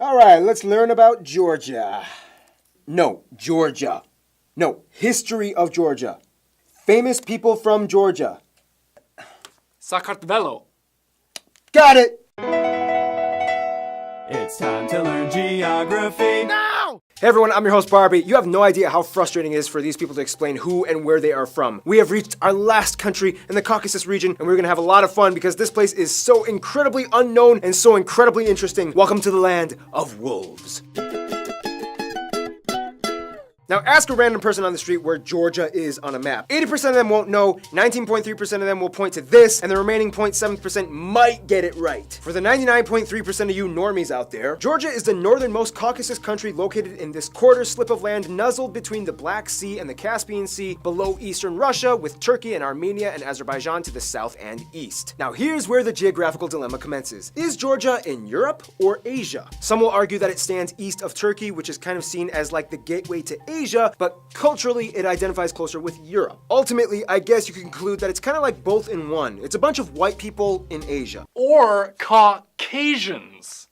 Alright, let's learn about Georgia. No, Georgia. No, history of Georgia. Famous people from Georgia. Sakartvelo. Got it! It's time to learn geography now! Hey everyone, I'm your host Barbie. You have no idea how frustrating it is for these people to explain who and where they are from. We have reached our last country in the Caucasus region, and we're gonna have a lot of fun because this place is so incredibly unknown and so incredibly interesting. Welcome to the land of wolves. Now ask a random person on the street where Georgia is on a map. 80% of them won't know, 19.3% of them will point to this, and the remaining 0.7% might get it right. For the 99.3% of you normies out there, Georgia is the northernmost Caucasus country located in this quarter slip of land nuzzled between the Black Sea and the Caspian Sea below eastern Russia, with Turkey and Armenia and Azerbaijan to the south and east. Now here's where the geographical dilemma commences. Is Georgia in Europe or Asia? Some will argue that it stands east of Turkey, which is kind of seen as like the gateway to Asia, but culturally it identifies closer with Europe. Ultimately, I guess you can conclude that it's kind of like both in one. It's a bunch of white people in Asia. Or Caucasians.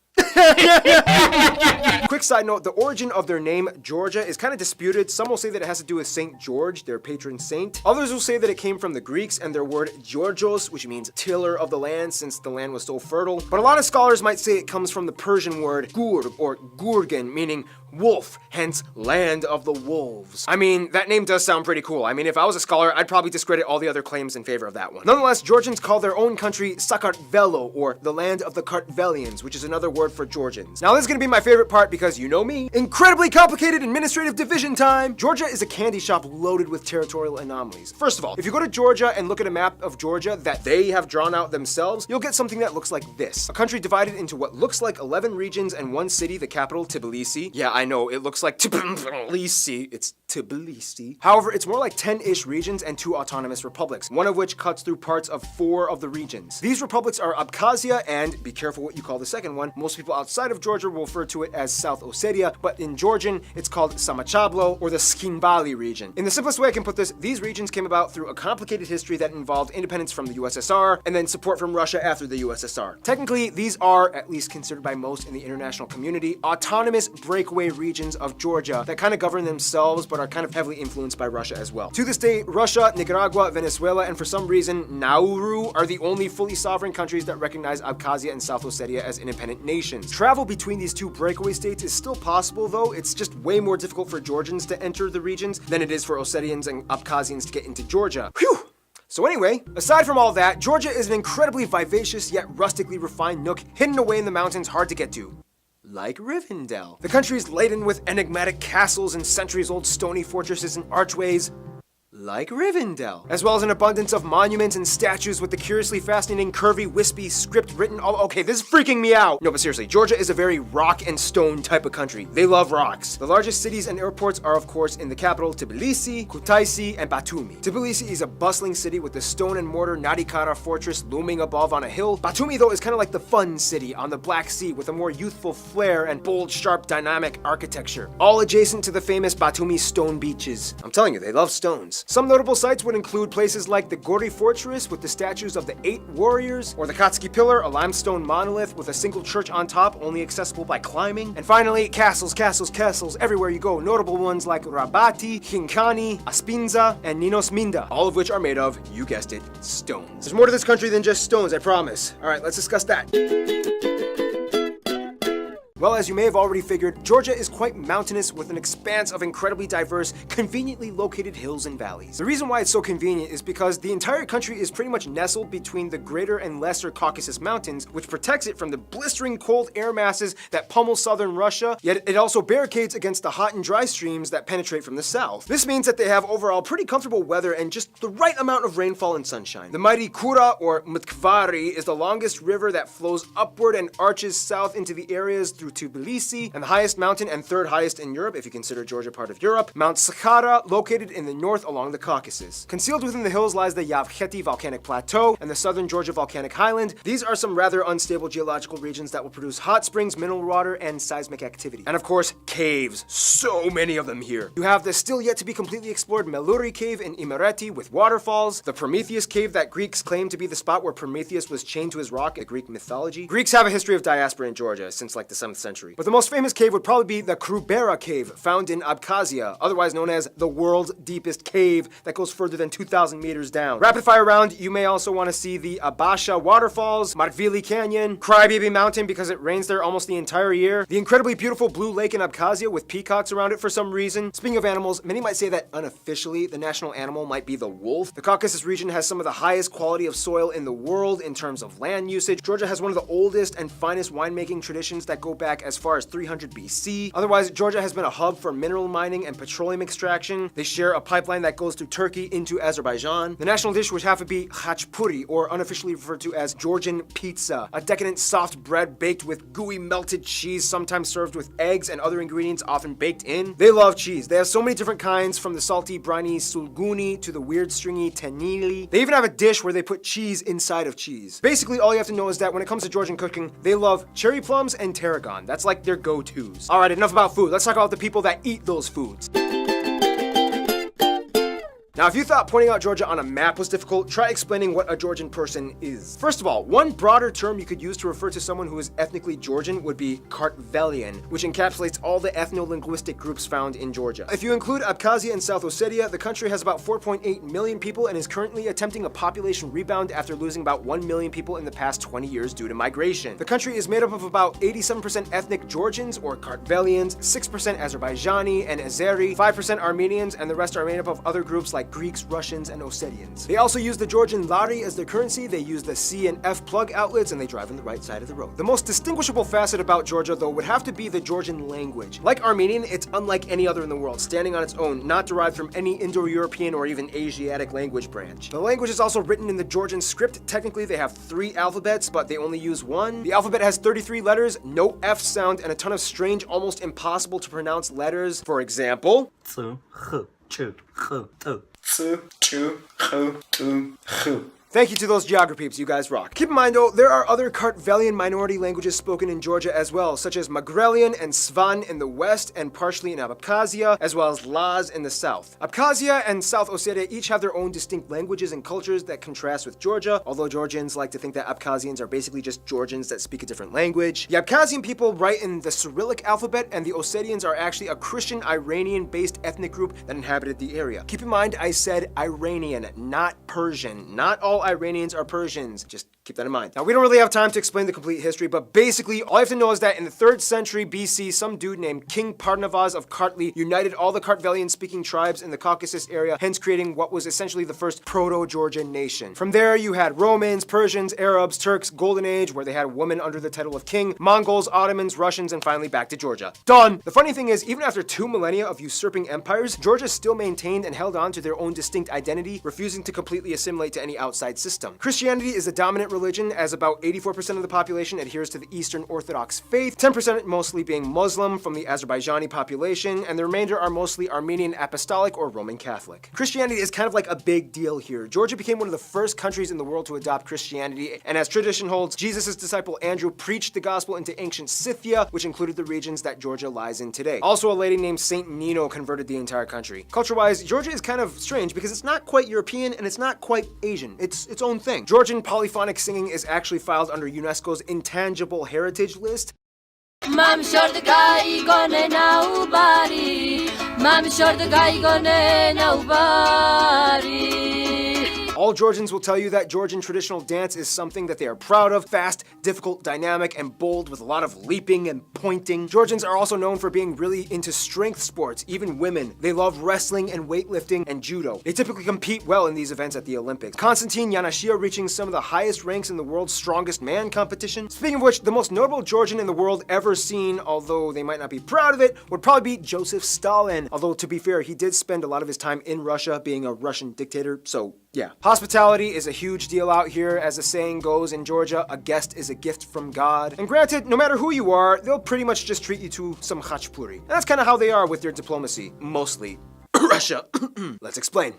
Quick side note, the origin of their name, Georgia, is kind of disputed. Some will say that it has to do with Saint George, their patron saint. Others will say that it came from the Greeks and their word Georgios, which means tiller of the land, since the land was so fertile. But a lot of scholars might say it comes from the Persian word gur or gurgan, meaning wolf, hence land of the wolves. I mean, that name does sound pretty cool. I mean, if I was a scholar, I'd probably discredit all the other claims in favor of that one. Nonetheless, Georgians call their own country Sakartvelo, or the land of the Kartvelians, which is another word for Georgians. Now this is gonna be my favorite part because you know me. Incredibly complicated administrative division time! Georgia is a candy shop loaded with territorial anomalies. First of all, if you go to Georgia and look at a map of Georgia that they have drawn out themselves, you'll get something that looks like this. A country divided into what looks like 11 regions and one city, the capital, Tbilisi. Yeah, I know, it looks like Tbilisi. It's Tbilisi. However, it's more like 10-ish regions and 2 autonomous republics, one of which cuts through parts of 4 of the regions. These republics are Abkhazia and, be careful what you call the second one, most people outside of Georgia will refer to it as South Ossetia, but in Georgian, it's called Samachablo, or the Skinbali region. In the simplest way I can put this, these regions came about through a complicated history that involved independence from the USSR, and then support from Russia after the USSR. Technically, these are, at least considered by most in the international community, autonomous breakaway regions of Georgia that kind of govern themselves, but are kind of heavily influenced by Russia as well. To this day, Russia, Nicaragua, Venezuela, and for some reason, Nauru are the only fully sovereign countries that recognize Abkhazia and South Ossetia as independent nations. Travel between these 2 breakaway states is still possible, though it's just way more difficult for Georgians to enter the regions than it is for Ossetians and Abkhazians to get into Georgia. Whew! So anyway, aside from all that, Georgia is an incredibly vivacious yet rustically refined nook hidden away in the mountains hard to get to. Like Rivendell. The country is laden with enigmatic castles and centuries-old stony fortresses and archways. Like Rivendell. As well as an abundance of monuments and statues with the curiously fascinating, curvy, wispy script written all— okay, this is freaking me out! No, but seriously, Georgia is a very rock and stone type of country. They love rocks. The largest cities and airports are, of course, in the capital, Tbilisi, Kutaisi, and Batumi. Tbilisi is a bustling city with the stone and mortar Nadikara fortress looming above on a hill. Batumi, though, is kind of like the fun city on the Black Sea with a more youthful flair and bold, sharp, dynamic architecture. All adjacent to the famous Batumi stone beaches. I'm telling you, they love stones. Some notable sites would include places like the Gori Fortress with the statues of the 8 warriors, or the Katski Pillar, a limestone monolith with a single church on top, only accessible by climbing. And finally, castles, castles, castles everywhere you go. Notable ones like Rabati, Khinkani, Aspinza, and Ninosminda, all of which are made of, you guessed it, stones. There's more to this country than just stones, I promise. Alright, let's discuss that. Well, as you may have already figured, Georgia is quite mountainous with an expanse of incredibly diverse, conveniently located hills and valleys. The reason why it's so convenient is because the entire country is pretty much nestled between the greater and lesser Caucasus Mountains, which protects it from the blistering cold air masses that pummel southern Russia, yet it also barricades against the hot and dry streams that penetrate from the south. This means that they have overall pretty comfortable weather and just the right amount of rainfall and sunshine. The mighty Kura, or Mtkvari, is the longest river that flows upward and arches south into the areas through Tbilisi, and the highest mountain and 3rd highest in Europe, if you consider Georgia part of Europe, Mount Sakhara, located in the north along the Caucasus. Concealed within the hills lies the Yavkheti volcanic plateau and the southern Georgia volcanic highland. These are some rather unstable geological regions that will produce hot springs, mineral water, and seismic activity. And of course, caves. So many of them here. You have the still yet to be completely explored Meluri cave in Imereti with waterfalls, the Prometheus cave that Greeks claim to be the spot where Prometheus was chained to his rock in Greek mythology. Greeks have a history of diaspora in Georgia since like the 7th century. But the most famous cave would probably be the Krubera cave, found in Abkhazia, otherwise known as the world's deepest cave that goes further than 2,000 meters down. Rapid fire round, you may also want to see the Abasha waterfalls, Martvili Canyon, Crybaby Mountain because it rains there almost the entire year, the incredibly beautiful Blue Lake in Abkhazia with peacocks around it for some reason. Speaking of animals, many might say that unofficially the national animal might be the wolf. The Caucasus region has some of the highest quality of soil in the world in terms of land usage. Georgia has one of the oldest and finest winemaking traditions that go back as far as 300 BC. Otherwise, Georgia has been a hub for mineral mining and petroleum extraction. They share a pipeline that goes through Turkey into Azerbaijan. The national dish would have to be khachpuri, or unofficially referred to as Georgian pizza, a decadent soft bread baked with gooey melted cheese, sometimes served with eggs and other ingredients often baked in. They love cheese. They have so many different kinds, from the salty, briny sulguni to the weird, stringy tenili. They even have a dish where they put cheese inside of cheese. Basically, all you have to know is that when it comes to Georgian cooking, they love cherry plums and tarragon. That's like their go-tos. All right, enough about food. Let's talk about the people that eat those foods. Now, if you thought pointing out Georgia on a map was difficult, try explaining what a Georgian person is. First of all, one broader term you could use to refer to someone who is ethnically Georgian would be Kartvelian, which encapsulates all the ethno-linguistic groups found in Georgia. If you include Abkhazia and South Ossetia, the country has about 4.8 million people and is currently attempting a population rebound after losing about 1 million people in the past 20 years due to migration. The country is made up of about 87% ethnic Georgians or Kartvelians, 6% Azerbaijani and Azeri, 5% Armenians, and the rest are made up of other groups like Greeks, Russians, and Ossetians. They also use the Georgian lari as their currency. They use the C and F plug outlets, and they drive on the right side of the road. The most distinguishable facet about Georgia, though, would have to be the Georgian language. Like Armenian, it's unlike any other in the world, standing on its own, not derived from any Indo-European or even Asiatic language branch. The language is also written in the Georgian script. Technically, they have 3 alphabets, but they only use 1. The alphabet has 33 letters, no F sound, and a ton of strange, almost impossible to pronounce letters. For example, thank you to those geography peeps, you guys rock. Keep in mind though, there are other Kartvelian minority languages spoken in Georgia as well, such as Magrelian and Svan in the west and partially in Abkhazia, as well as Laz in the south. Abkhazia and South Ossetia each have their own distinct languages and cultures that contrast with Georgia, although Georgians like to think that Abkhazians are basically just Georgians that speak a different language. The Abkhazian people write in the Cyrillic alphabet, and the Ossetians are actually a Christian Iranian-based ethnic group that inhabited the area. Keep in mind, I said Iranian, not Persian. Not all Iranians are Persians. Just keep that in mind. Now, we don't really have time to explain the complete history, but basically, all you have to know is that in the 3rd century BC, some dude named King Parnavaz of Kartli united all the Kartvelian-speaking tribes in the Caucasus area, hence creating what was essentially the first proto-Georgian nation. From there, you had Romans, Persians, Arabs, Turks, Golden Age, where they had women under the title of king, Mongols, Ottomans, Russians, and finally back to Georgia. Done! The funny thing is, even after 2 millennia of usurping empires, Georgia still maintained and held on to their own distinct identity, refusing to completely assimilate to any outside system. Christianity is the dominant religion, as about 84% of the population adheres to the Eastern Orthodox faith, 10% mostly being Muslim from the Azerbaijani population, and the remainder are mostly Armenian Apostolic or Roman Catholic. Christianity is kind of like a big deal here. Georgia became one of the first countries in the world to adopt Christianity, and as tradition holds, Jesus' disciple Andrew preached the gospel into ancient Scythia, which included the regions that Georgia lies in today. Also, a lady named Saint Nino converted the entire country. Culture-wise, Georgia is kind of strange because it's not quite European and it's not quite Asian. It's its own thing. Georgian polyphonic singing is actually filed under UNESCO's Intangible Heritage List. All Georgians will tell you that Georgian traditional dance is something that they are proud of, fast, difficult, dynamic, and bold with a lot of leaping and pointing. Georgians are also known for being really into strength sports, even women. They love wrestling and weightlifting and judo. They typically compete well in these events at the Olympics. Konstantin Yanashia reaching some of the highest ranks in the world's strongest man competition. Speaking of which, the most notable Georgian in the world ever seen, although they might not be proud of it, would probably be Joseph Stalin. Although to be fair, he did spend a lot of his time in Russia being a Russian dictator, so yeah. Hospitality is a huge deal out here. As the saying goes in Georgia, a guest is a gift from God. And granted, no matter who you are, they'll pretty much just treat you to some khachpuri. And that's kind of how they are with their diplomacy. Mostly. Russia. Let's explain.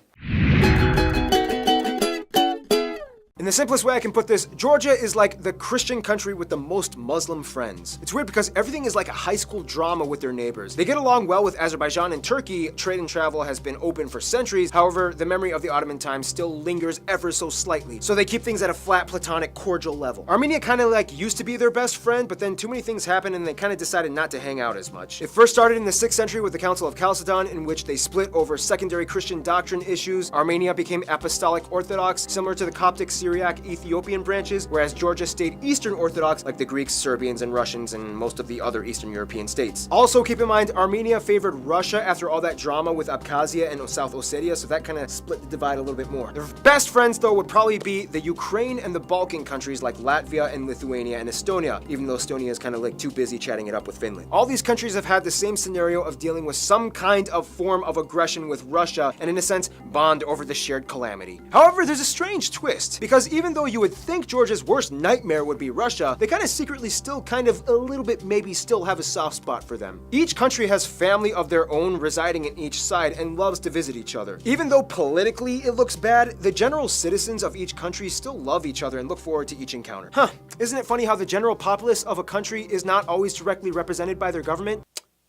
In the simplest way I can put this, Georgia is like the Christian country with the most Muslim friends. It's weird because everything is like a high school drama with their neighbors. They get along well with Azerbaijan and Turkey. Trade and travel has been open for centuries. However, the memory of the Ottoman times still lingers ever so slightly. So they keep things at a flat, platonic, cordial level. Armenia kind of like used to be their best friend, but then too many things happened and they kind of decided not to hang out as much. It first started in the 6th century with the Council of Chalcedon, in which they split over secondary Christian doctrine issues. Armenia became Apostolic Orthodox, similar to the Coptic, Syriac, Ethiopian branches, whereas Georgia stayed Eastern Orthodox like the Greeks, Serbians, and Russians, and most of the other Eastern European states. Also keep in mind, Armenia favored Russia after all that drama with Abkhazia and South Ossetia, so that kind of split the divide a little bit more. Their best friends, though, would probably be the Ukraine and the Balkan countries like Latvia and Lithuania and Estonia, even though Estonia is kind of like too busy chatting it up with Finland. All these countries have had the same scenario of dealing with some kind of form of aggression with Russia, and in a sense, bond over the shared calamity. However, there's a strange twist, because even though you would think Georgia's worst nightmare would be Russia, they kind of secretly still kind of a little bit maybe still have a soft spot for them. Each country has family of their own residing in each side and loves to visit each other. Even though politically it looks bad, the general citizens of each country still love each other and look forward to each encounter. Huh, isn't it funny how the general populace of a country is not always directly represented by their government?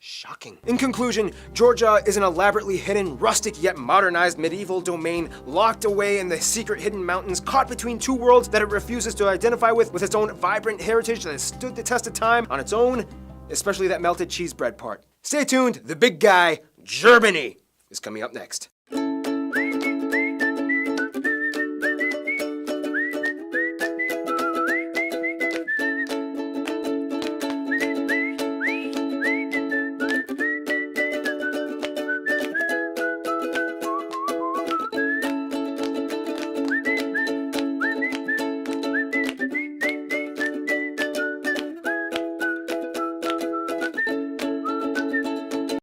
Shocking. In conclusion, Georgia is an elaborately hidden, rustic yet modernized medieval domain locked away in the secret hidden mountains, caught between two worlds that it refuses to identify with its own vibrant heritage that has stood the test of time on its own, especially that melted cheese bread part. Stay tuned, the big guy, Germany, is coming up next.